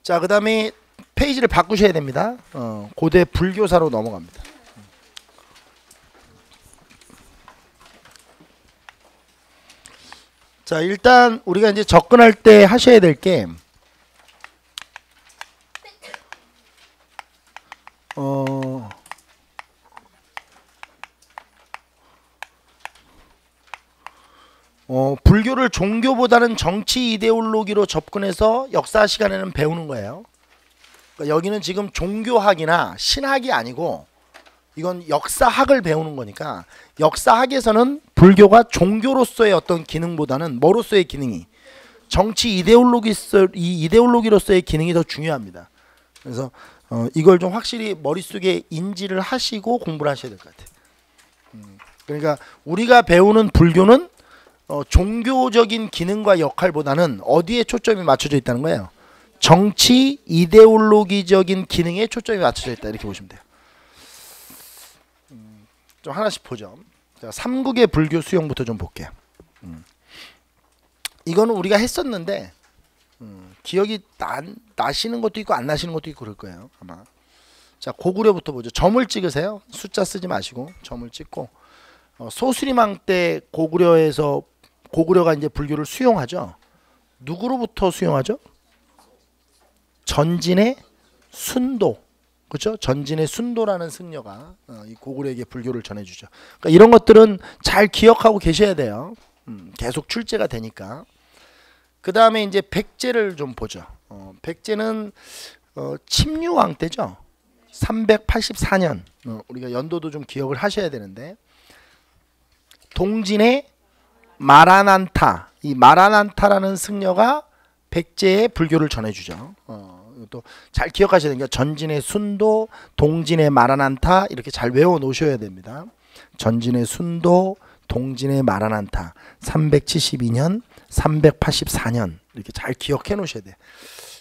자, 그 다음에 페이지를 바꾸셔야 됩니다. 고대 불교사로 넘어갑니다. 자, 일단 우리가 이제 접근할 때 하셔야 될 게 불교를 종교보다는 정치 이데올로기로 접근해서 역사 시간에는 배우는 거예요. 그러니까 여기는 지금 종교학이나 신학이 아니고 이건 역사학을 배우는 거니까 역사학에서는 불교가 종교로서의 어떤 기능보다는 뭐로서의 기능이 정치 이데올로기로서의 기능이 더 중요합니다. 그래서 이걸 좀 확실히 머릿속에 인지를 하시고 공부를 하셔야 될 것 같아요. 그러니까 우리가 배우는 불교는 종교적인 기능과 역할보다는 어디에 초점이 맞춰져 있다는 거예요. 정치 이데올로기적인 기능에 초점이 맞춰져 있다 이렇게 보시면 돼요. 좀 하나씩 보죠. 자, 삼국의 불교 수용부터 좀 볼게요. 이거는 우리가 했었는데 기억이 나시는 것도 있고 안 나시는 것도 있고 그럴 거예요 아마. 자, 고구려부터 보죠. 점을 찍으세요. 숫자 쓰지 마시고 점을 찍고 소수리망 때 고구려가 이제 불교를 수용하죠. 누구로부터 수용하죠? 전진의 순도, 그렇죠? 전진의 순도라는 승려가 이 고구려에게 불교를 전해주죠. 그러니까 이런 것들은 잘 기억하고 계셔야 돼요. 계속 출제가 되니까. 그 다음에 이제 백제를 좀 보죠. 백제는 침류왕 때죠. 384년. 우리가 연도도 좀 기억을 하셔야 되는데 동진의 마라난타, 이 마라난타라는 승려가 백제의 불교를 전해주죠. 또 잘 기억하셔야 되는 게 전진의 순도, 동진의 마라난타 이렇게 잘 외워 놓으셔야 됩니다. 전진의 순도, 동진의 마라난타 372년, 384년 이렇게 잘 기억해 놓으셔야 돼요.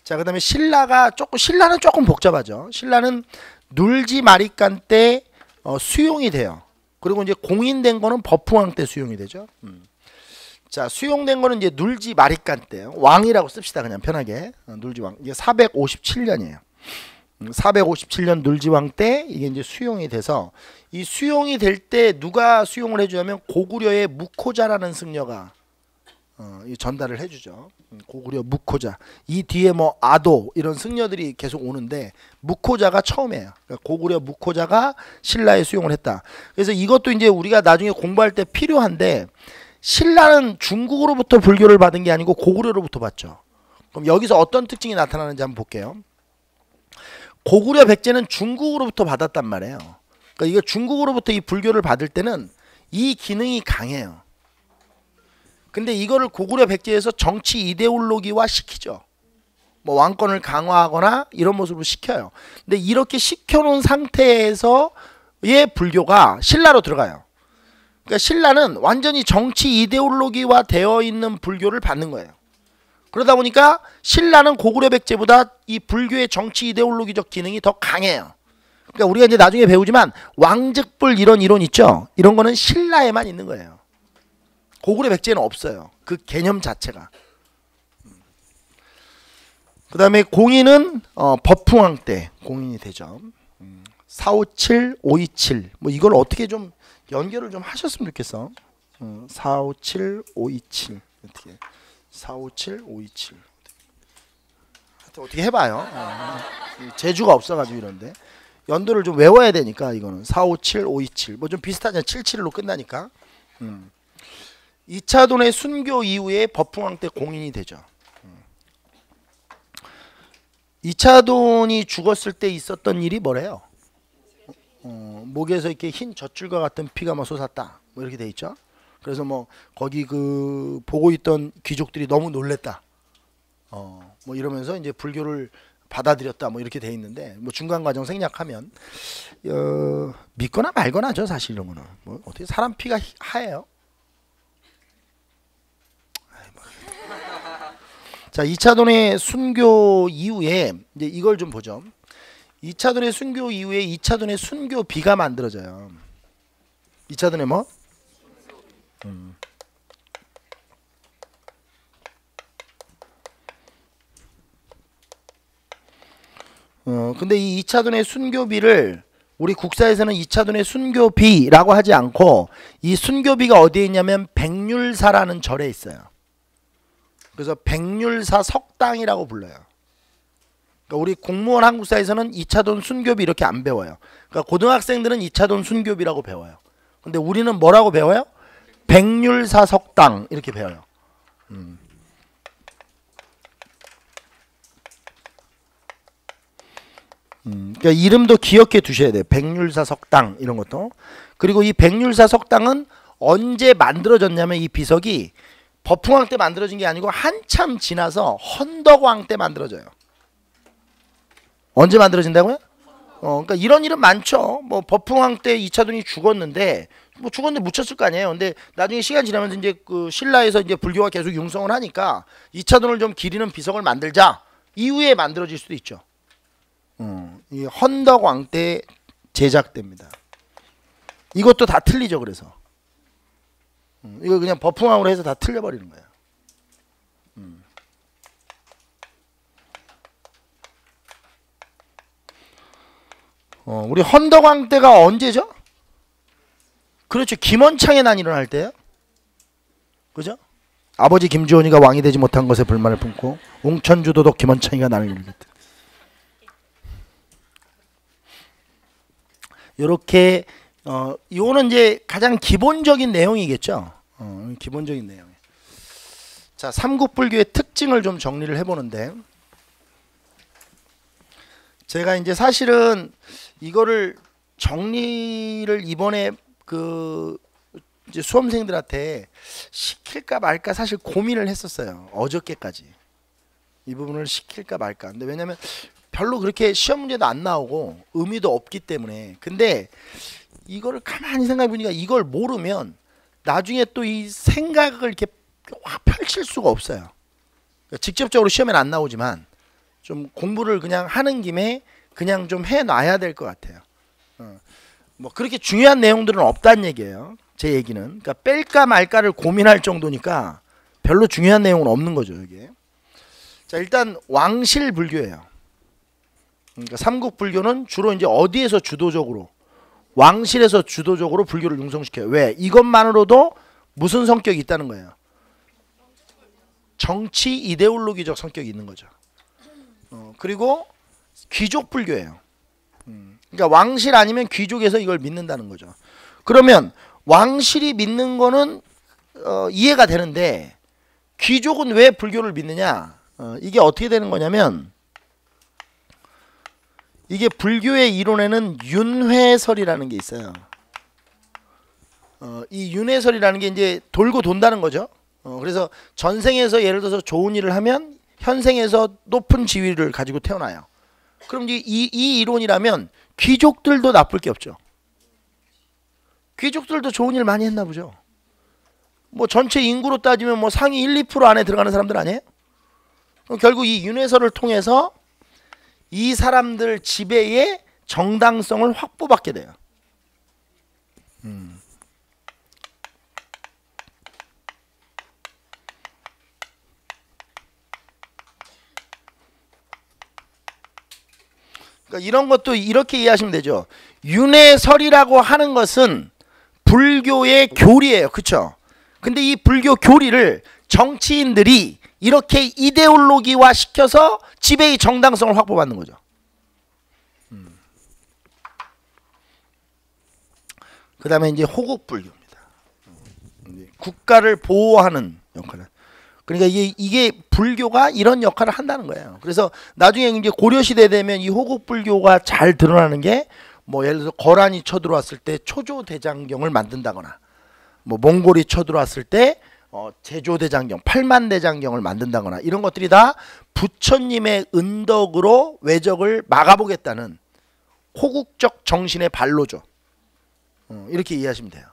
자, 그 다음에 신라는 조금 복잡하죠. 신라는 눌지마리간 때 수용이 돼요. 그리고 이제 공인된 거는 버풍왕 때 수용이 되죠. 자, 수용된 거는 이제 눌지마리간 때 왕이라고 씁시다 그냥 편하게. 눌지왕 이게 457년이에요. 457년 눌지왕 때 이게 이제 수용이 돼서 이 수용이 될 때 누가 수용을 해주냐면 고구려의 무코자라는 승려가 전달을 해주죠. 고구려 무코자. 이 뒤에 뭐 아도 이런 승려들이 계속 오는데 무코자가 처음이에요. 그러니까 고구려 무코자가 신라에 수용을 했다. 그래서 이것도 이제 우리가 나중에 공부할 때 필요한데 신라는 중국으로부터 불교를 받은 게 아니고 고구려로부터 받죠. 그럼 여기서 어떤 특징이 나타나는지 한번 볼게요. 고구려 백제는 중국으로부터 받았단 말이에요. 그러니까 이거 중국으로부터 이 불교를 받을 때는 이 기능이 강해요. 근데 이거를 고구려 백제에서 정치 이데올로기화 시키죠. 뭐 왕권을 강화하거나 이런 모습으로 시켜요. 근데 이렇게 시켜놓은 상태에서의 불교가 신라로 들어가요. 그러니까 신라는 완전히 정치 이데올로기화 되어 있는 불교를 받는 거예요. 그러다 보니까 신라는 고구려 백제보다 이 불교의 정치 이데올로기적 기능이 더 강해요. 그러니까 우리가 이제 나중에 배우지만 왕즉불 이런 이론 있죠. 이런 거는 신라에만 있는 거예요. 고구려 백제는 없어요. 그 개념 자체가. 그 다음에 공인은 버풍왕 때 공인이 되죠. 457, 527 뭐 이걸 어떻게 좀 연결을 좀 하셨으면 좋겠어. 457, 527 어떻게 457, 527 어떻게 해봐요. 재주가 없어가지고 이런데 연도를 좀 외워야 되니까 이거는 457, 527 뭐 좀 비슷하잖아. 77로 끝나니까. 2차돈의 순교 이후에 버풍왕 때 공인이 되죠. 2차돈이 죽었을 때 있었던 일이 뭐래요? 목에서 이렇게 흰 젖줄과 같은 피가 뭐 솟았다 뭐 이렇게 돼 있죠. 그래서 뭐 거기 그 보고 있던 귀족들이 너무 놀랬다 뭐 이러면서 이제 불교를 받아들였다 뭐 이렇게 돼 있는데 뭐 중간 과정 생략하면 믿거나 말거나죠 사실 이런 거는. 뭐 어떻게 사람 피가 하얘요? 자, 2차돈의 순교 이후에 이제 이걸 좀 보죠. 2차돈의 순교 이후에 2차돈의 순교비가 만들어져요. 2차돈의 뭐? 근데 이 2차돈의 순교비를 우리 국사에서는 2차돈의 순교비라고 하지 않고 이 순교비가 어디에 있냐면 백률사라는 절에 있어요. 그래서 백률사 석당이라고 불러요. 그러니까 우리 공무원 한국사에서는 2차돈 순교비 이렇게 안 배워요. 그러니까 고등학생들은 2차돈 순교비라고 배워요. 근데 우리는 뭐라고 배워요? 백률사 석당 이렇게 배워요. 그러니까 이름도 기억해 두셔야 돼요. 백률사 석당 이런 것도. 그리고 이 백률사 석당은 언제 만들어졌냐면 이 비석이 법흥왕 때 만들어진 게 아니고 한참 지나서 헌덕왕 때 만들어져요. 언제 만들어진다고요? 그러니까 이런 일은 많죠. 뭐 법흥왕 때 2차돈이 죽었는데 뭐 죽었는데 묻혔을 거 아니에요. 근데 나중에 시간 지나면서 이제 그 신라에서 이제 불교가 계속 융성을 하니까 2차돈을 좀 기리는 비석을 만들자 이후에 만들어질 수도 있죠. 이 헌덕왕 때 제작됩니다. 이것도 다 틀리죠. 그래서 이거 그냥 법흥왕으로 해서 다 틀려버리는 거예요. 우리 헌덕왕 때가 언제죠? 그렇죠. 김원창의 난 일어날 때요. 그죠? 아버지 김주원이가 왕이 되지 못한 것에 불만을 품고 웅천주 도독 김원창이가 난을 일으켰다. 요렇게 요거는 이제 가장 기본적인 내용이겠죠. 기본적인 내용. 자, 삼국불교의 특징을 좀 정리를 해보는데, 제가 이제 사실은 이거를 정리를 이번에 그 이제 수험생들한테 시킬까 말까 사실 고민을 했었어요. 어저께까지 이 부분을 시킬까 말까. 근데 왜냐면 별로 그렇게 시험 문제도 안 나오고 의미도 없기 때문에. 근데 이거를 가만히 생각해 보니까 이걸 모르면 나중에 또 이 생각을 이렇게 확 펼칠 수가 없어요. 그러니까 직접적으로 시험에는 안 나오지만 좀 공부를 그냥 하는 김에 그냥 좀 해놔야 될 것 같아요. 뭐 그렇게 중요한 내용들은 없다는 얘기예요. 제 얘기는. 그러니까 뺄까 말까를 고민할 정도니까 별로 중요한 내용은 없는 거죠. 이게. 자, 일단 왕실 불교예요. 그러니까 삼국불교는 주로 이제 어디에서 주도적으로, 왕실에서 주도적으로 불교를 융성시켜요. 왜? 이것만으로도 무슨 성격이 있다는 거예요. 정치 이데올로기적 성격이 있는 거죠. 그리고 귀족 불교예요. 그러니까 왕실 아니면 귀족에서 이걸 믿는다는 거죠. 그러면 왕실이 믿는 거는 이해가 되는데 귀족은 왜 불교를 믿느냐? 이게 어떻게 되는 거냐면, 이게 불교의 이론에는 윤회설이라는 게 있어요. 이 윤회설이라는 게 이제 돌고 돈다는 거죠. 그래서 전생에서 예를 들어서 좋은 일을 하면 현생에서 높은 지위를 가지고 태어나요. 그럼 이제 이 이론이라면 귀족들도 나쁠 게 없죠. 귀족들도 좋은 일 많이 했나 보죠. 뭐 전체 인구로 따지면 뭐 상위 1, 2% 안에 들어가는 사람들 아니에요? 결국 이 윤회설을 통해서 이 사람들 지배의 정당성을 확보받게 돼요. 그러니까 이런 것도 이렇게 이해하시면 되죠. 윤회설이라고 하는 것은 불교의 교리예요. 그렇죠? 근데 이 불교 교리를 정치인들이 이렇게 이데올로기화 시켜서 지배의 정당성을 확보받는 거죠. 그 다음에 이제 호국불교입니다. 국가를 보호하는 역할을. 그러니까 이게 불교가 이런 역할을 한다는 거예요. 그래서 나중에 이제 고려시대 되면 이 호국불교가 잘 드러나는 게, 뭐 예를 들어서 거란이 쳐들어왔을 때 초조대장경을 만든다거나, 뭐 몽골이 쳐들어왔을 때 제조대장경, 팔만대장경을 만든다거나, 이런 것들이 다 부처님의 은덕으로 외적을 막아보겠다는 호국적 정신의 발로죠. 이렇게 이해하시면 돼요.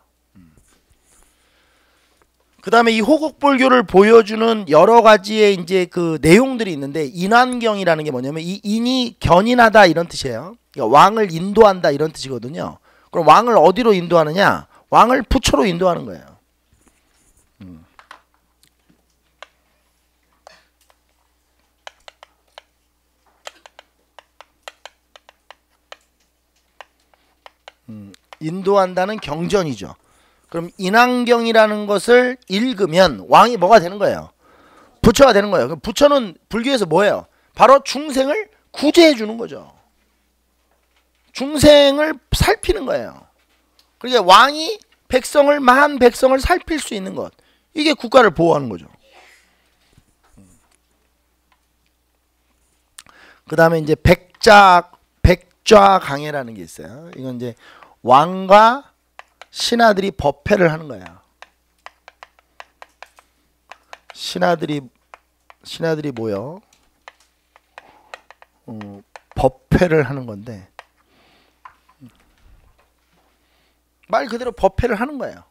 그 다음에 이 호국불교를 보여주는 여러 가지의 이제 그 내용들이 있는데, 인환경이라는 게 뭐냐면, 이 인이 견인하다 이런 뜻이에요. 그러니까 왕을 인도한다 이런 뜻이거든요. 그럼 왕을 어디로 인도하느냐? 왕을 부처로 인도하는 거예요. 인도한다는 경전이죠. 그럼 인왕경이라는 것을 읽으면 왕이 뭐가 되는 거예요? 부처가 되는 거예요. 그럼 부처는 불교에서 뭐예요? 바로 중생을 구제해 주는 거죠. 중생을 살피는 거예요. 그러니까 왕이 백성을, 만 백성을 살필 수 있는 것, 이게 국가를 보호하는 거죠. 그 다음에 이제 백좌강해라는 게 있어요. 이건 이제 왕과 신하들이 법회를 하는 거야. 신하들이 모여 법회를 하는 건데, 말 그대로 법회를 하는 거예요.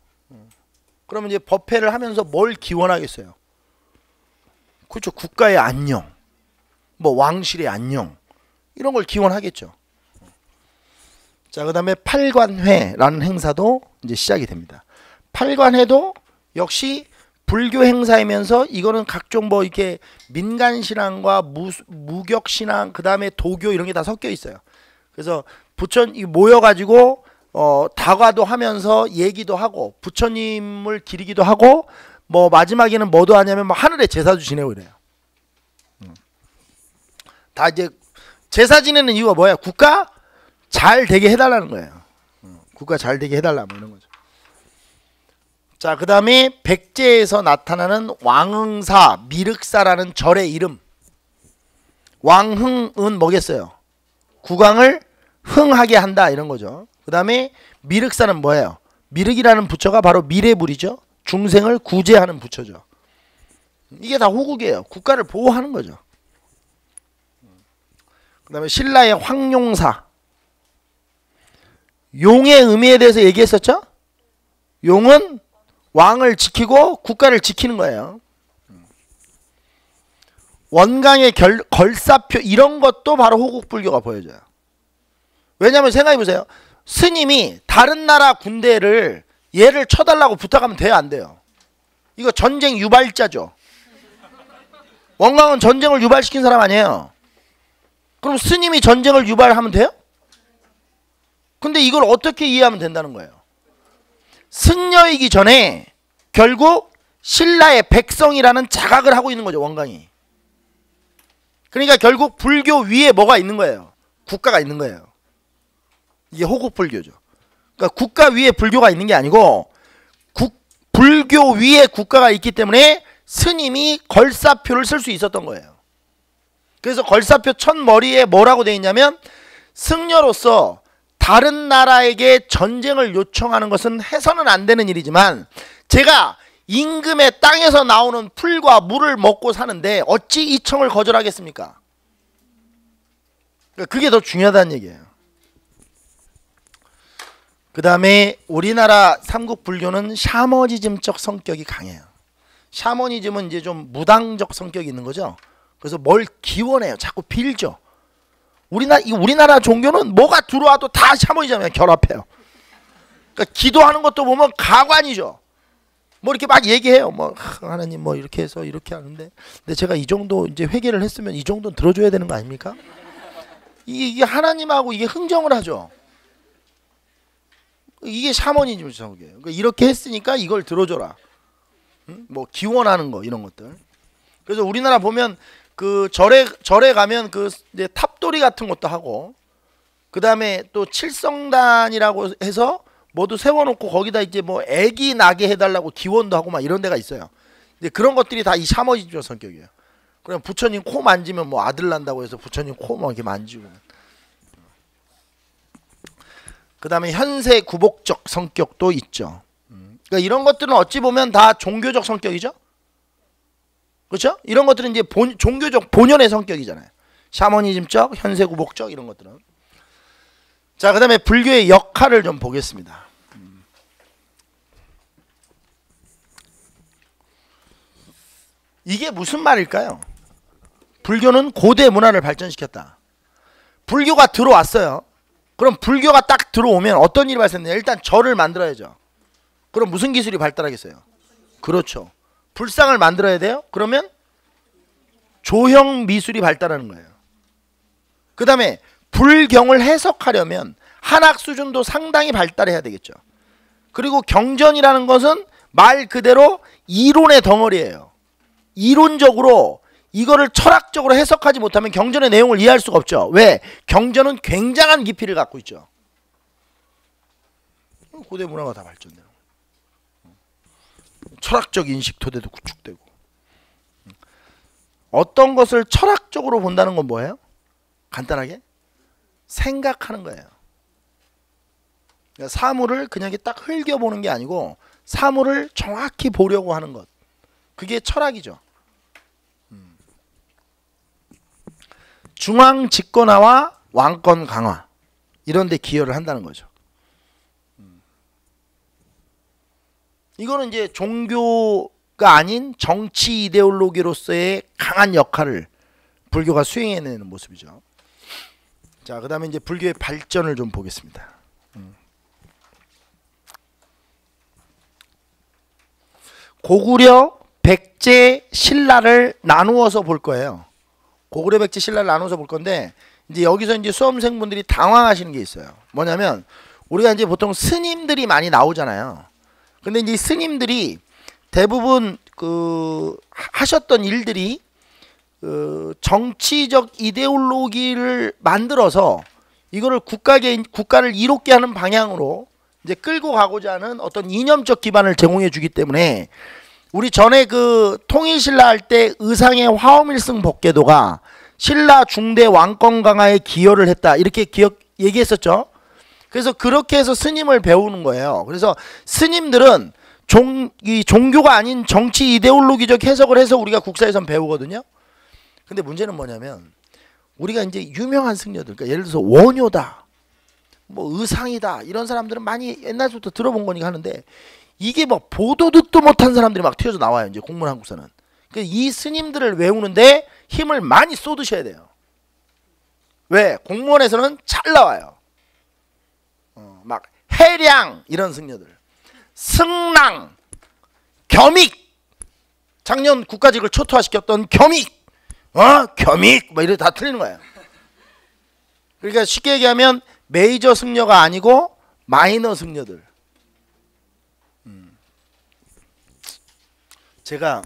그러면 이제 법회를 하면서 뭘 기원하겠어요? 그렇죠. 국가의 안녕, 뭐 왕실의 안녕, 이런 걸 기원하겠죠. 자, 그 다음에 팔관회라는 행사도 이제 시작이 됩니다. 팔관회도 역시 불교 행사이면서 이거는 각종 뭐 이렇게 민간 신앙과 무격 신앙, 그 다음에 도교 이런 게 다 섞여 있어요. 그래서 부처님 모여가지고 다과도 하면서 얘기도 하고 부처님을 기리기도 하고, 뭐 마지막에는 뭐도 하냐면 뭐 하늘에 제사도 지내고 이래요. 다 이제 제사 지내는 이유가 뭐야? 국가 잘 되게 해달라는 거예요. 국가 잘 되게 해달라, 뭐 이런 거죠. 자, 그 다음에 백제에서 나타나는 왕흥사, 미륵사라는 절의 이름. 왕흥은 뭐겠어요? 국왕을 흥하게 한다, 이런 거죠. 그 다음에 미륵사는 뭐예요? 미륵이라는 부처가 바로 미래불이죠. 중생을 구제하는 부처죠. 이게 다 호국이에요. 국가를 보호하는 거죠. 그 다음에 신라의 황룡사. 용의 의미에 대해서 얘기했었죠? 용은 왕을 지키고 국가를 지키는 거예요. 원강의 걸사표, 이런 것도 바로 호국불교가 보여져요. 왜냐하면 생각해보세요. 스님이 다른 나라 군대를 얘를 쳐달라고 부탁하면 돼요, 안 돼요? 이거 전쟁 유발자죠. 원광은 전쟁을 유발시킨 사람 아니에요. 그럼 스님이 전쟁을 유발하면 돼요? 근데 이걸 어떻게 이해하면 된다는 거예요? 승려이기 전에 결국 신라의 백성이라는 자각을 하고 있는 거죠, 원광이. 그러니까 결국 불교 위에 뭐가 있는 거예요? 국가가 있는 거예요. 이게 호국불교죠. 그러니까 국가 위에 불교가 있는 게 아니고 불교 위에 국가가 있기 때문에 스님이 걸사표를 쓸 수 있었던 거예요. 그래서 걸사표 첫 머리에 뭐라고 되어 있냐면, 승려로서 다른 나라에게 전쟁을 요청하는 것은 해서는 안 되는 일이지만 제가 임금의 땅에서 나오는 풀과 물을 먹고 사는데 어찌 이 청을 거절하겠습니까? 그게 더 중요하다는 얘기예요. 그 다음에 우리나라 삼국 불교는 샤머니즘적 성격이 강해요. 샤머니즘은 이제 좀 무당적 성격이 있는 거죠. 그래서 뭘 기원해요. 자꾸 빌죠. 우리나라 종교는 뭐가 들어와도 다 샤머니즘에 결합해요. 그러니까 기도하는 것도 보면 가관이죠. 뭐 이렇게 막 얘기해요. 뭐 하나님 뭐 이렇게 해서 이렇게 하는데, 근데 제가 이 정도 이제 회개를 했으면 이 정도는 들어줘야 되는 거 아닙니까? 이게 하나님하고 이게 흥정을 하죠. 이게 샤머니즘 성격이에요. 그러니까 이렇게 했으니까 이걸 들어줘라. 뭐 기원하는 거, 이런 것들. 그래서 우리나라 보면 그 절에 가면 그 이제 탑돌이 같은 것도 하고, 그 다음에 또 칠성단이라고 해서 모두 세워놓고 거기다 이제 뭐 애기 나게 해달라고 기원도 하고 막 이런 데가 있어요. 근데 그런 것들이 다 이 샤머니즘 성격이에요. 그냥 부처님 코 만지면 뭐 아들 난다고 해서 부처님 코 막 이렇게 만지고. 그 다음에 현세 구복적 성격도 있죠. 그러니까 이런 것들은 어찌 보면 다 종교적 성격이죠. 그렇죠? 이런 것들은 이제 종교적 본연의 성격이잖아요. 샤머니즘적, 현세 구복적, 이런 것들은. 자, 그 다음에 불교의 역할을 좀 보겠습니다. 이게 무슨 말일까요? 불교는 고대 문화를 발전시켰다. 불교가 들어왔어요. 그럼 불교가 딱 들어오면 어떤 일이 발생되냐? 일단 절을 만들어야죠. 그럼 무슨 기술이 발달하겠어요? 그렇죠. 불상을 만들어야 돼요. 그러면 조형 미술이 발달하는 거예요. 그 다음에 불경을 해석하려면 한학 수준도 상당히 발달해야 되겠죠. 그리고 경전이라는 것은 말 그대로 이론의 덩어리예요. 이론적으로 이거를 철학적으로 해석하지 못하면 경전의 내용을 이해할 수가 없죠. 왜? 경전은 굉장한 깊이를 갖고 있죠. 고대 문화가 다 발전돼요. 철학적 인식 토대도 구축되고. 어떤 것을 철학적으로 본다는 건 뭐예요? 간단하게 생각하는 거예요. 그러니까 사물을 그냥 딱 흘겨보는 게 아니고 사물을 정확히 보려고 하는 것. 그게 철학이죠. 중앙 집권화와 왕권 강화 이런 데 기여를 한다는 거죠. 이거는 이제 종교가 아닌 정치 이데올로기로서의 강한 역할을 불교가 수행해내는 모습이죠. 자, 그 다음에 이제 불교의 발전을 좀 보겠습니다. 고구려, 백제, 신라를 나누어서 볼 거예요. 고구려, 백제, 신라를 나누어서 볼 건데 이제 여기서 이제 수험생분들이 당황하시는 게 있어요. 뭐냐면 우리가 이제 보통 스님들이 많이 나오잖아요. 근데 이제 스님들이 대부분 그 하셨던 일들이 정치적 이데올로기를 만들어서 이거를 국가를 이롭게 하는 방향으로 이제 끌고 가고자 하는 어떤 이념적 기반을 제공해 주기 때문에 우리 전에 그 통일신라 할 때 의상의 화엄일승 법계도가 신라 중대 왕권 강화에 기여를 했다 이렇게 얘기했었죠. 그래서 그렇게 해서 스님을 배우는 거예요. 그래서 스님들은 이 종교가 아닌 정치 이데올로기적 해석을 해서 우리가 국사에선 배우거든요. 근데 문제는 뭐냐면 우리가 이제 유명한 승려들, 그러니까 예를 들어서 원효다, 뭐 의상이다 이런 사람들은 많이 옛날부터 들어본 거니까 하는데 이게 뭐 보도 듣도 못한 사람들이 막 튀어져 나와요. 이제 공문 한국사는. 그러니까 이 스님들을 외우는데 힘을 많이 쏟으셔야 돼요. 왜? 공무원에서는 잘 나와요. 막 해량 이런 승려들, 승랑, 겸익, 작년 국가직을 초토화시켰던 겸익, 겸익 뭐 이래 다 틀리는 거예요. 그러니까 쉽게 얘기하면 메이저 승려가 아니고 마이너 승려들. 제가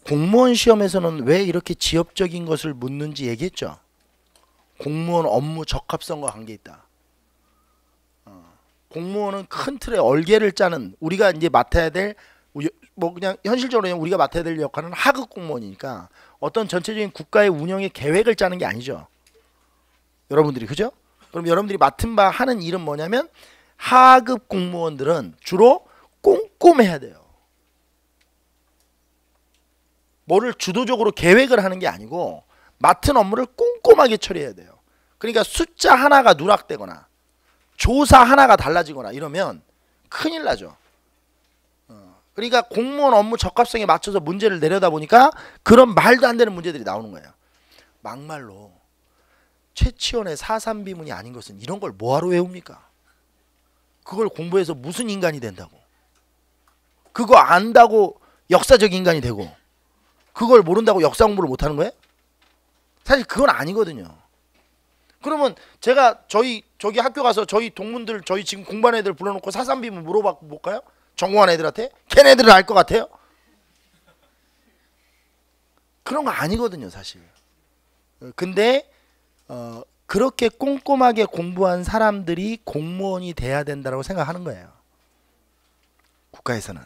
공무원 시험에서는 왜 이렇게 지엽적인 것을 묻는지 얘기했죠. 공무원 업무 적합성과 관계 있다. 공무원은 큰 틀에 얼개를 짜는 우리가 이제 맡아야 될 뭐 그냥 현실적으로 우리가 맡아야 될 역할은 하급 공무원이니까 어떤 전체적인 국가의 운영의 계획을 짜는 게 아니죠. 여러분들이 그죠? 그럼 여러분들이 맡은 바 하는 일은 뭐냐면 하급 공무원들은 주로 꼼꼼해야 돼요. 뭐를 주도적으로 계획을 하는 게 아니고 맡은 업무를 꼼꼼하게 처리해야 돼요. 그러니까 숫자 하나가 누락되거나 조사 하나가 달라지거나 이러면 큰일 나죠. 그러니까 공무원 업무 적합성에 맞춰서 문제를 내려다 보니까 그런 말도 안 되는 문제들이 나오는 거예요. 막말로 최치원의 사삼비문이 아닌 것은 이런 걸 뭐하러 외웁니까? 그걸 공부해서 무슨 인간이 된다고? 그거 안다고 역사적 인간이 되고 그걸 모른다고 역사 공부를 못하는 거예요? 사실 그건 아니거든요. 그러면 제가 저기 학교 가서 저희 동문들 저희 지금 공부하는 애들 불러놓고 사삼비문 물어볼까요? 전공한 애들한테? 걔네들은 알 것 같아요? 그런 거 아니거든요 사실. 근데 그렇게 꼼꼼하게 공부한 사람들이 공무원이 돼야 된다고 생각하는 거예요. 국가에서는.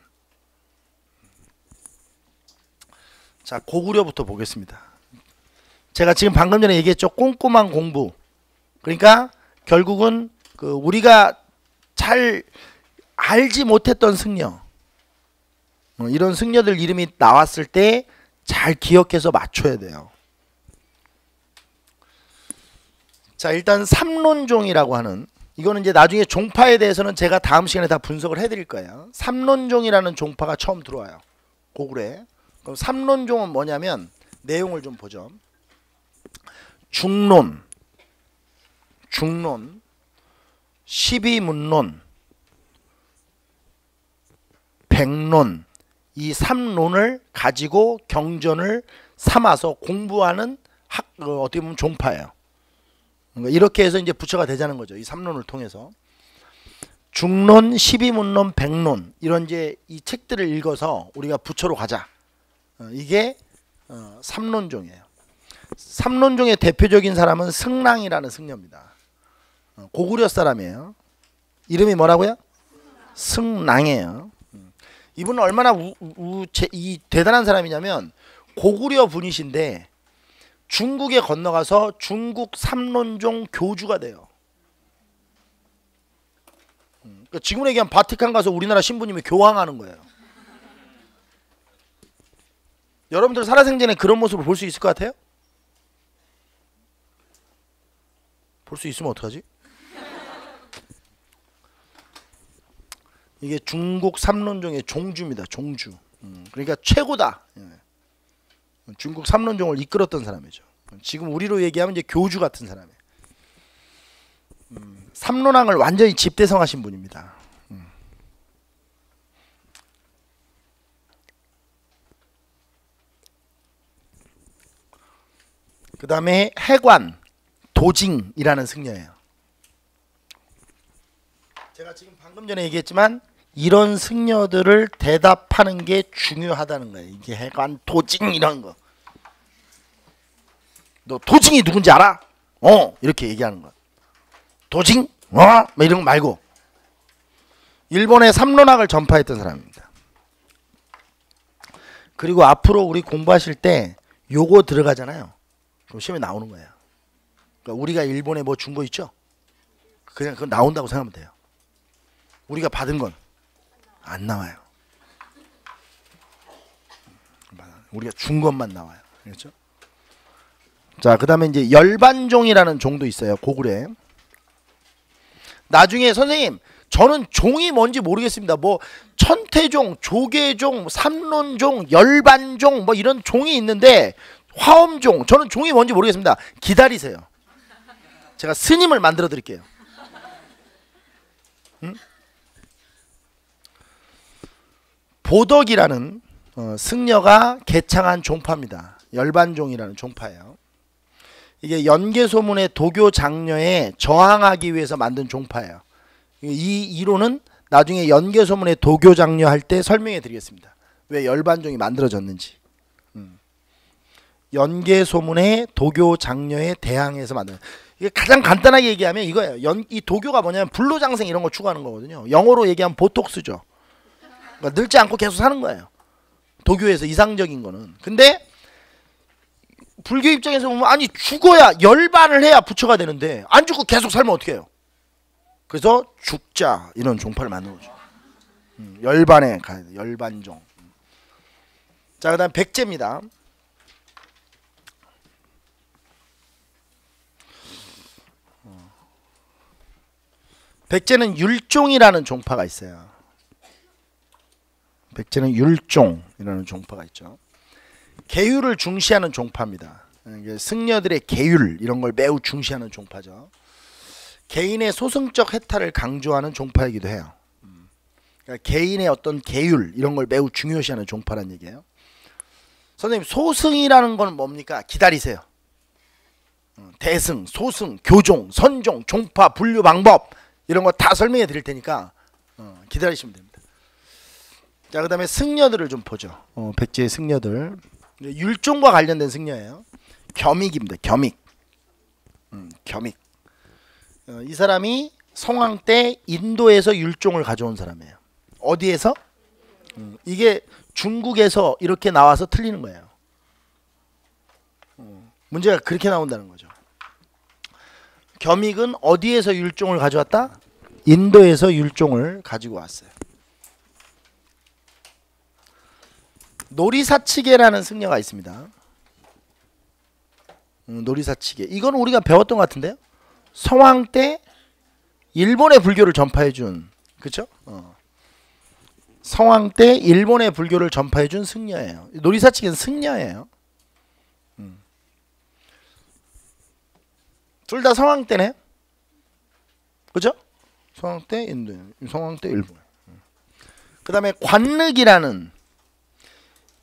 자, 고구려부터 보겠습니다. 제가 지금 방금 전에 얘기했죠. 꼼꼼한 공부. 그러니까 결국은 그 우리가 잘 알지 못했던 승려, 이런 승려들 이름이 나왔을 때 잘 기억해서 맞춰야 돼요. 자, 일단 삼론종이라고 하는, 이거는 이제 나중에 종파에 대해서는 제가 다음 시간에 다 분석을 해드릴 거예요. 삼론종이라는 종파가 처음 들어와요, 고구려에. 그럼 삼론종은 뭐냐면 내용을 좀 보죠. 중론, 십이문론, 백론, 이 삼론을 가지고 경전을 삼아서 공부하는 어떻게 보면 종파예요. 그러니까 이렇게 해서 이제 부처가 되자는 거죠. 이 삼론을 통해서. 중론, 십이문론, 백론 이런 이제 이 책들을 읽어서 우리가 부처로 가자. 이게 삼론종이에요. 삼론종의 대표적인 사람은 승랑이라는 승려입니다. 고구려 사람이에요. 이름이 뭐라고요? 승랑이에요. 이분은 얼마나 이 대단한 사람이냐면 고구려 분이신데 중국에 건너가서 중국 삼론종 교주가 돼요. 그러니까 지금 얘기하면 바티칸 가서 우리나라 신부님이 교황하는 거예요. 여러분들 살아생전에 그런 모습을 볼 수 있을 것 같아요? 볼 수 있으면 어떡하지? 이게 중국 삼론종의 종주입니다. 종주. 그러니까 최고다. 중국 삼론종을 이끌었던 사람이죠. 지금 우리로 얘기하면 이제 교주 같은 사람이에요. 삼론왕을 완전히 집대성하신 분입니다. 그 다음에 해관 도징이라는 승려예요. 제가 지금 방금 전에 얘기했지만 이런 승려들을 대답하는 게 중요하다는 거예요. 이게 해관 도징 이런 거. 너 도징이 누군지 알아? 이렇게 얘기하는 거야. 도징? 뭐 이런 거 말고. 일본의 삼론학을 전파했던 사람입니다. 그리고 앞으로 우리 공부하실 때 요거 들어가잖아요. 그럼 시험에 나오는 거예요. 그러니까 우리가 일본에 뭐 준 거 있죠? 그냥 그거 나온다고 생각하면 돼요. 우리가 받은 건 안 나와요. 우리가 준 것만 나와요. 그렇죠? 자, 그 다음에 이제 열반종이라는 종도 있어요. 고구려에. 나중에 선생님 저는 종이 뭔지 모르겠습니다. 뭐 천태종, 조계종, 삼론종, 열반종 뭐 이런 종이 있는데 화엄종 저는 종이 뭔지 모르겠습니다. 기다리세요. 제가 스님을 만들어 드릴게요. 응? 보덕이라는 승려가 개창한 종파입니다. 열반종이라는 종파예요. 이게 연개소문의 도교 장려에 저항하기 위해서 만든 종파예요. 이 이론은 나중에 연개소문의 도교 장려할 때 설명해 드리겠습니다. 왜 열반종이 만들어졌는지. 연개소문의 도교 장려에 대항해서 만든. 이게 가장 간단하게 얘기하면 이거예요. 이 도교가 뭐냐면 불로장생 이런 거 추구하는 거거든요. 영어로 얘기하면 보톡스죠. 그러니까 늙지 않고 계속 사는 거예요. 도교에서 이상적인 거는. 근데 불교 입장에서 보면 아니 죽어야 열반을 해야 부처가 되는데 안 죽고 계속 살면 어떻게 해요? 그래서 죽자 이런 종파를 만든 거죠. 열반에 가야 돼. 열반종. 자, 그다음 백제입니다. 백제는 율종이라는 종파가 있어요. 백제는 율종이라는 종파가 있죠. 계율을 중시하는 종파입니다. 승려들의 계율 이런 걸 매우 중시하는 종파죠. 개인의 소승적 해탈을 강조하는 종파이기도 해요. 그러니까 개인의 어떤 계율 이런 걸 매우 중요시하는 종파란 얘기예요. 선생님 소승이라는 건 뭡니까? 기다리세요. 대승, 소승, 교종, 선종, 종파, 분류 방법 이런 거 다 설명해 드릴 테니까 기다리시면 됩니다. 자, 그 다음에 승려들을 좀 보죠. 백제의 승려들. 율종과 관련된 승려예요. 겸익입니다. 겸익. 겸익. 이 사람이 성왕 때 인도에서 율종을 가져온 사람이에요. 어디에서? 이게 중국에서 이렇게 나와서 틀리는 거예요. 문제가 그렇게 나온다는 거죠. 겸익은 어디에서 율종을 가져왔다? 인도에서 율종을 가지고 왔어요. 노리사치계라는 승려가 있습니다. 노리사치계. 이건 우리가 배웠던 것 같은데요. 성왕 때 일본의 불교를 전파해준, 그렇죠? 성왕 때 일본의 불교를 전파해준 승려예요. 노리사치계는 승려예요. 둘 다 성왕 때네. 그죠? 성왕 때 인도, 성왕 때 일본. 그 다음에 관륵이라는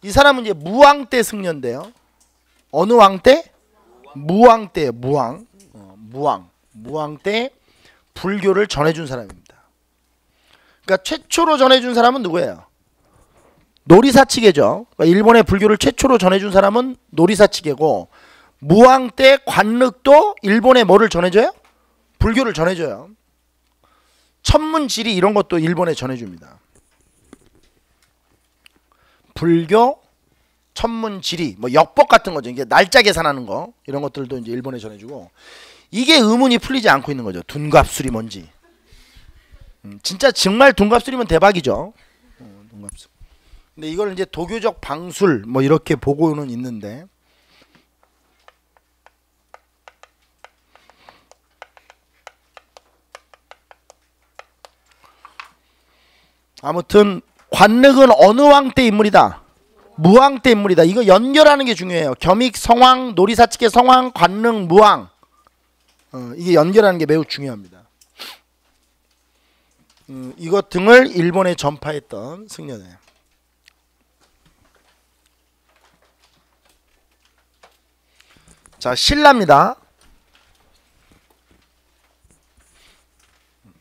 이 사람은 이제 무왕 때 승려인데요. 어느 왕 때? 무왕 때예요. 무왕. 무왕 때 불교를 전해준 사람입니다. 그러니까 최초로 전해준 사람은 누구예요? 노리사치계죠. 그러니까 일본의 불교를 최초로 전해준 사람은 노리사치계고, 무왕 때 관륵도 일본에 뭐를 전해줘요? 불교를 전해줘요. 천문지리 이런 것도 일본에 전해줍니다. 불교, 천문지리, 뭐 역법 같은 거죠. 이게 날짜 계산하는 거 이런 것들도 이제 일본에 전해주고, 이게 의문이 풀리지 않고 있는 거죠. 둔갑술이 뭔지. 진짜 정말 둔갑술이면 대박이죠. 둔갑술. 근데 이걸 이제 도교적 방술 뭐 이렇게 보고는 있는데, 아무튼 관륵은 어느 왕 때 인물이다? 무왕 때 인물이다. 이거 연결하는 게 중요해요. 겸익, 성왕, 노리사치계 성왕, 관륵, 무왕. 이게 연결하는 게 매우 중요합니다. 이것 등을 일본에 전파했던 승려네. 자, 신라입니다.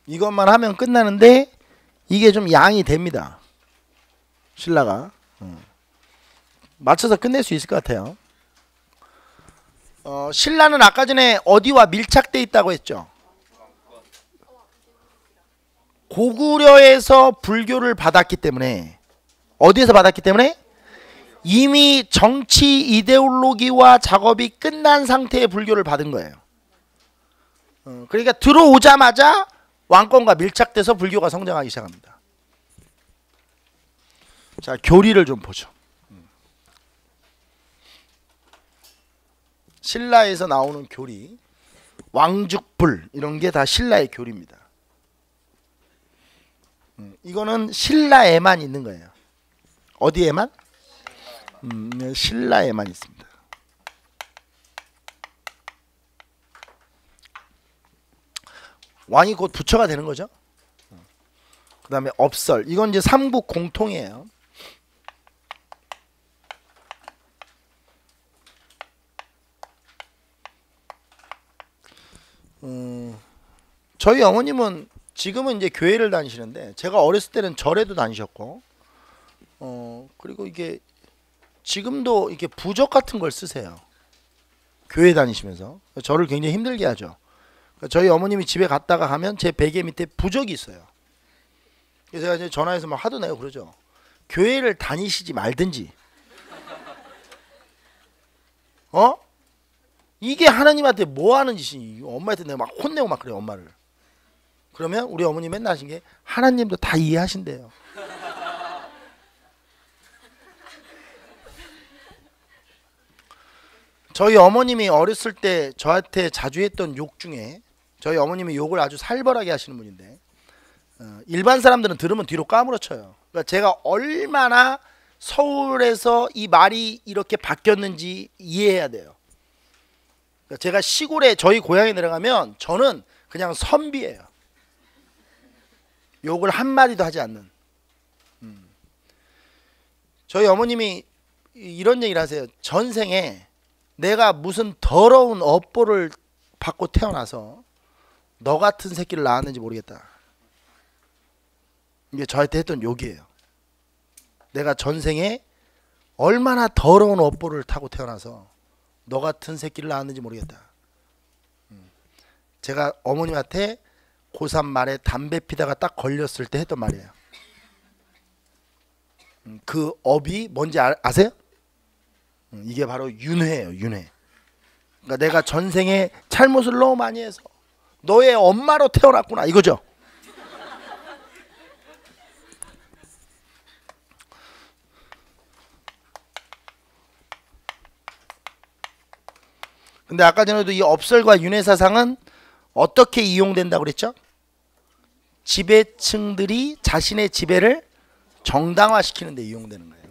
이것만 하면 끝나는데 이게 좀 양이 됩니다. 신라가 맞춰서 끝낼 수 있을 것 같아요. 신라는 아까 전에 어디와 밀착돼 있다고 했죠? 고구려에서 불교를 받았기 때문에, 어디에서 받았기 때문에? 이미 정치 이데올로기와 작업이 끝난 상태의 불교를 받은 거예요. 그러니까 들어오자마자 왕권과 밀착돼서 불교가 성장하기 시작합니다. 자, 교리를 좀 보죠. 신라에서 나오는 교리, 왕죽불 이런 게 다 신라의 교리입니다. 이거는 신라에만 있는 거예요. 어디에만? 신라에만 있습니다. 왕이 곧 부처가 되는 거죠. 그 다음에 업설, 이건 이제 삼국 공통이에요. 저희 어머님은 지금은 이제 교회를 다니시는데, 제가 어렸을 때는 절에도 다니셨고, 그리고 이게 지금도 이렇게 부적 같은 걸 쓰세요. 교회 다니시면서. 저를 굉장히 힘들게 하죠. 저희 어머님이 집에 갔다가 가면 제 베개 밑에 부적이 있어요. 그래서 제가 이제 전화해서 막 화도 내고 그러죠. 교회를 다니시지 말든지. 이게 하나님한테 뭐 하는 짓이니? 엄마한테 내가 막 혼내고 막 그래요, 엄마를. 그러면 우리 어머니 맨날 하신 게, 하나님도 다 이해하신대요. 저희 어머님이 어렸을 때 저한테 자주 했던 욕 중에, 저희 어머님이 욕을 아주 살벌하게 하시는 분인데, 일반 사람들은 들으면 뒤로 까무러쳐요. 그러니까 제가 얼마나 서울에서 이 말이 이렇게 바뀌었는지 이해해야 돼요. 그러니까 제가 시골에 저희 고향에 내려가면 저는 그냥 선비예요. 욕을 한마디도 하지 않는. 저희 어머님이 이런 얘기를 하세요. 전생에 내가 무슨 더러운 업보를 받고 태어나서 너 같은 새끼를 낳았는지 모르겠다. 이게 저한테 했던 욕이에요. 내가 전생에 얼마나 더러운 업보를 타고 태어나서 너 같은 새끼를 낳았는지 모르겠다. 제가 어머님한테 고3 말에 담배 피다가 딱 걸렸을 때 했던 말이에요. 그 업이 뭔지 아세요? 이게 바로 윤회예요. 윤회. 그러니까 내가 전생에 잘못을 너무 많이 해서 너의 엄마로 태어났구나, 이거죠. 근데 아까 전에도 이 업설과 윤회 사상은 어떻게 이용된다고 그랬죠? 지배층들이 자신의 지배를 정당화시키는 데 이용되는 거예요.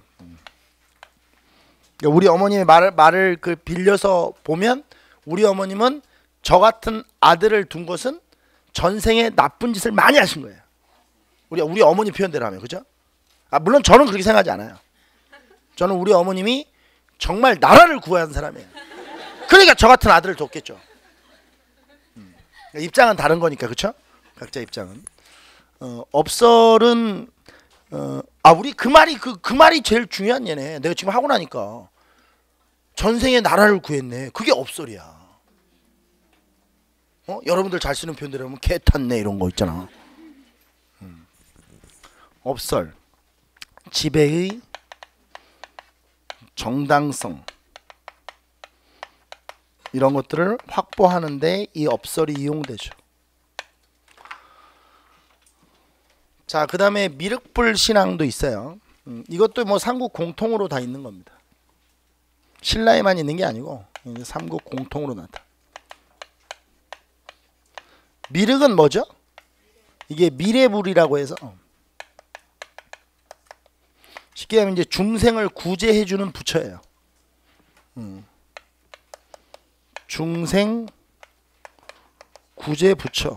그러니까 우리 어머님의 말을 그 빌려서 보면, 우리 어머님은 저 같은 아들을 둔 것은 전생에 나쁜 짓을 많이 하신 거예요. 우리 어머니 표현대로 하면, 그죠? 물론 저는 그렇게 생각하지 않아요. 저는 우리 어머님이 정말 나라를 구한 사람이에요. 그러니까 저 같은 아들을 뒀겠죠. 입장은 다른 거니까 그렇죠? 각자 입장은. 업설은 우리 그 말이 제일 중요한 얘네. 내가 지금 하고 나니까 전생에 나라를 구했네. 그게 업설이야. 여러분들 잘 쓰는 표현들 하면 개 탔네 이런 거 있잖아. 업설 지배의 정당성 이런 것들을 확보하는데 이 업설이 이용되죠. 자, 그 다음에 미륵불 신앙도 있어요. 이것도 뭐 삼국 공통으로 다 있는 겁니다. 신라에만 있는 게 아니고 삼국 공통으로 나타. 미륵은 뭐죠? 이게 미래불이라고 해서 쉽게 하면 이제 중생을 구제해주는 부처예요. 중생 구제 부처.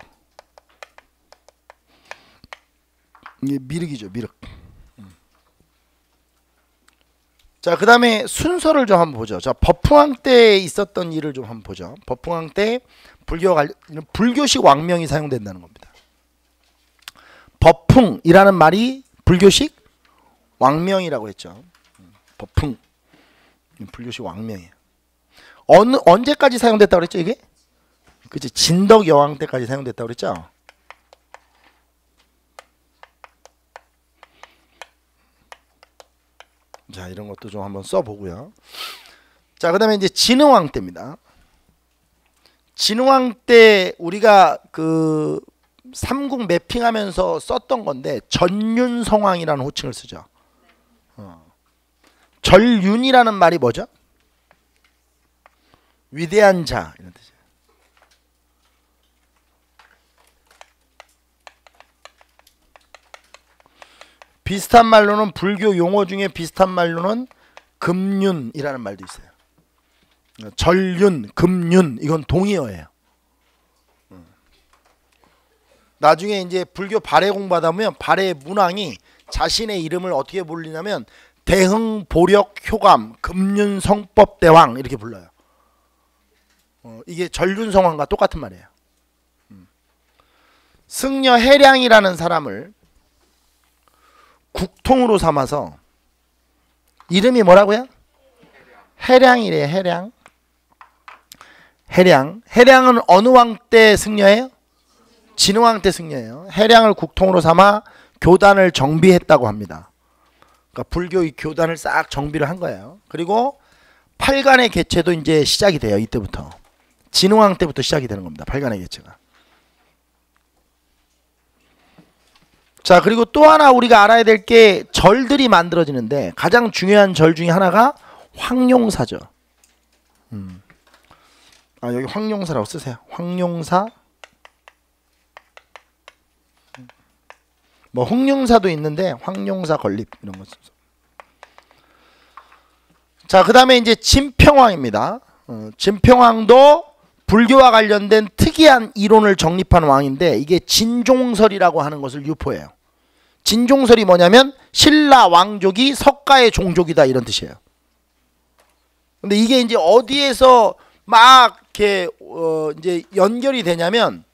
이게 미륵이죠, 미륵. 자, 그 다음에 순서를 좀 한번 보죠. 자, 법흥왕 때 있었던 일을 좀 한번 보죠. 법흥왕 때 불교식 왕명이 사용된다는 겁니다. 법흥이라는 말이 불교식 왕명이라고 했죠. 법흥 불교식 왕명이에요. 언제까지 사용됐다고 그랬죠 이게? 그치, 진덕 여왕 때까지 사용됐다고 그랬죠. 자, 이런 것도 좀 한번 써보고요. 자, 그 다음에 이제 진흥왕 때입니다. 진흥왕 때 우리가 그 삼국 매핑하면서 썼던 건데 전윤성왕이라는 호칭을 쓰죠. 전윤이라는 말이 뭐죠? 위대한 자 이런 뜻이에요. 비슷한 말로는 불교 용어 중에 비슷한 말로는 금윤이라는 말도 있어요. 전륜, 금윤 이건 동의어예요. 나중에 이제 불교 발해 공부하다 보면 발해 문왕이 자신의 이름을 어떻게 불리냐면 대흥 보력 효감 금윤 성법 대왕 이렇게 불러요. 이게 전륜성왕과 똑같은 말이에요. 승려 해량이라는 사람을 국통으로 삼아서 이름이 뭐라고요? 해량이래. 해량. 해량은 어느 왕 때 승려예요? 진흥왕 때 승려예요. 해량을 국통으로 삼아 교단을 정비했다고 합니다. 그러니까 불교의 교단을 싹 정비를 한 거예요. 그리고 팔간의 개체도 이제 시작이 돼요. 이때부터 진흥왕 때부터 시작이 되는 겁니다. 팔간의 개체가. 자, 그리고 또 하나 우리가 알아야 될 게 절들이 만들어지는데 가장 중요한 절 중에 하나가 황룡사죠. 여기 황룡사라고 쓰세요. 황룡사. 뭐 홍룡사도 있는데 황룡사 건립 이런 거 쓰죠. 자, 그 다음에 이제 진평왕입니다. 진평왕도 불교와 관련된 특이한 이론을 정립한 왕인데 이게 진종설이라고 하는 것을 유포해요. 진종설이 뭐냐면 신라 왕족이 석가의 종족이다 이런 뜻이에요. 근데 이게 이제 어디에서 막 이렇게 이제 연결이 되냐면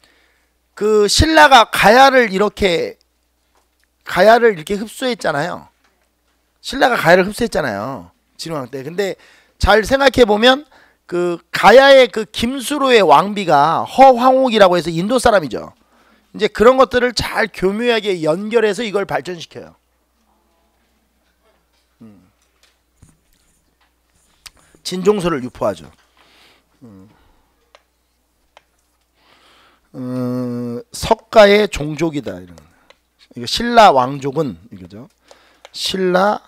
그 신라가 가야를 이렇게 흡수했잖아요. 신라가 가야를 흡수했잖아요. 진흥왕 때. 근데 잘 생각해 보면 그 가야의 그 김수로의 왕비가 허황옥이라고 해서 인도 사람이죠. 이제 그런 것들을 잘 교묘하게 연결해서 이걸 발전시켜요. 진종설을 유포하죠. 석가의 종족이다 이런. 이거 신라 왕족은 이거죠. 신라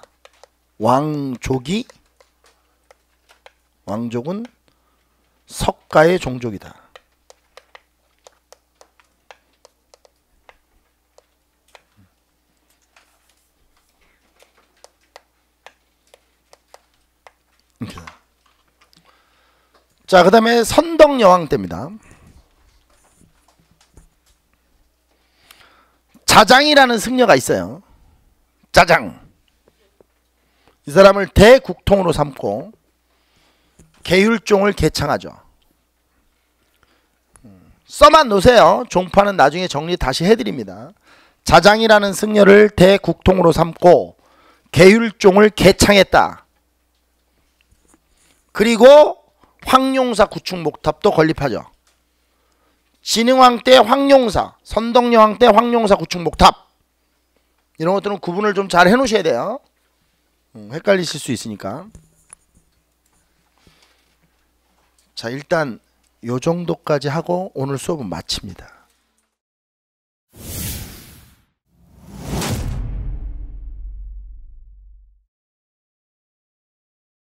왕족은 석가의 종족이다. 자, 그 다음에 선덕여왕 때입니다. 자장이라는 승려가 있어요. 자장. 이 사람을 대국통으로 삼고 계율종을 개창하죠. 써만 놓으세요. 종파는 나중에 정리 다시 해드립니다. 자장이라는 승려를 대국통으로 삼고 계율종을 개창했다. 그리고 황룡사 구축목탑도 건립하죠. 진흥왕 때 황룡사, 선덕여왕 때 황룡사 구축목탑, 이런 것들은 구분을 좀 잘 해놓으셔야 돼요. 헷갈리실 수 있으니까. 자, 일단 요 정도까지 하고 오늘 수업은 마칩니다.